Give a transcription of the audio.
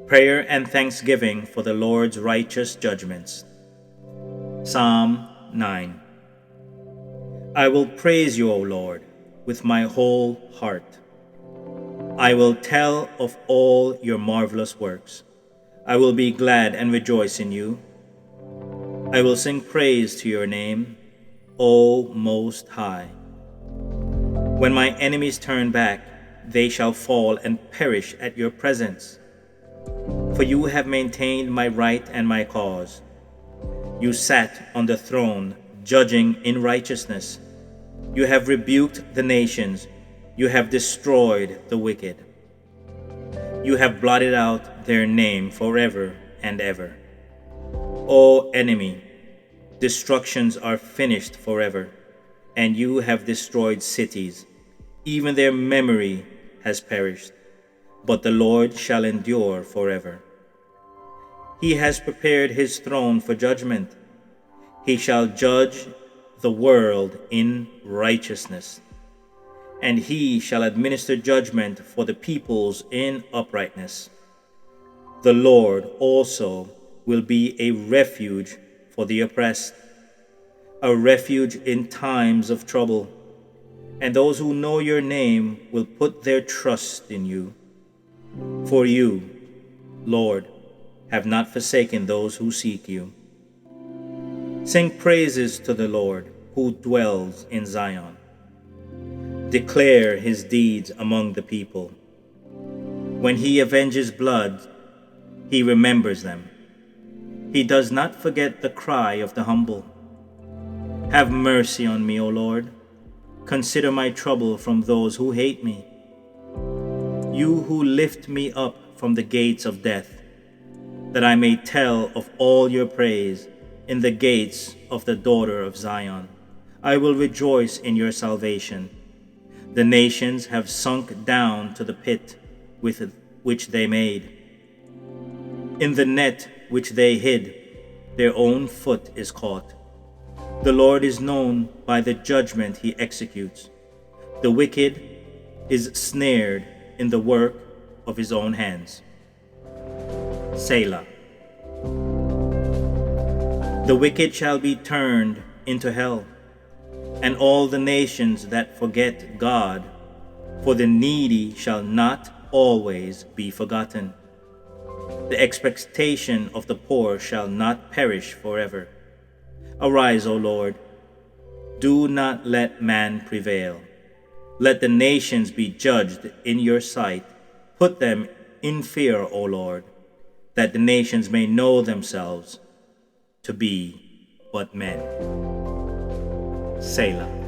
Prayer and thanksgiving for the Lord's righteous judgments. Psalm 9. I will praise you, O Lord, with my whole heart. I will tell of all your marvelous works. I will be glad and rejoice in you. I will sing praise to your name, O Most High. When my enemies turn back, they shall fall and perish at your presence. For you have maintained my right and my cause. You sat on the throne, judging in righteousness. You have rebuked the nations. You have destroyed the wicked. You have blotted out their name forever and ever. O enemy, destructions are finished forever, and you have destroyed cities. Even their memory has perished, but the Lord shall endure forever. He has prepared his throne for judgment. He shall judge the world in righteousness, and he shall administer judgment for the peoples in uprightness. The Lord also will be a refuge for the oppressed, a refuge in times of trouble, and those who know your name will put their trust in you. For you, Lord, have not forsaken those who seek you. Sing praises to the Lord who dwells in Zion. Declare his deeds among the people. When he avenges blood, he remembers them. He does not forget the cry of the humble. Have mercy on me, O Lord. Consider my trouble from those who hate me. You who lift me up from the gates of death, that I may tell of all your praise in the gates of the daughter of Zion. I will rejoice in your salvation. The nations have sunk down to the pit with which they made. In the net which they hid, their own foot is caught. The Lord is known by the judgment he executes. The wicked is snared in the work of his own hands. Selah. The wicked shall be turned into hell, and all the nations that forget God, for the needy shall not always be forgotten. The expectation of the poor shall not perish forever. Arise, O Lord. Do not let man prevail. Let the nations be judged in your sight. Put them in fear, O Lord, that the nations may know themselves to be but men. Selah.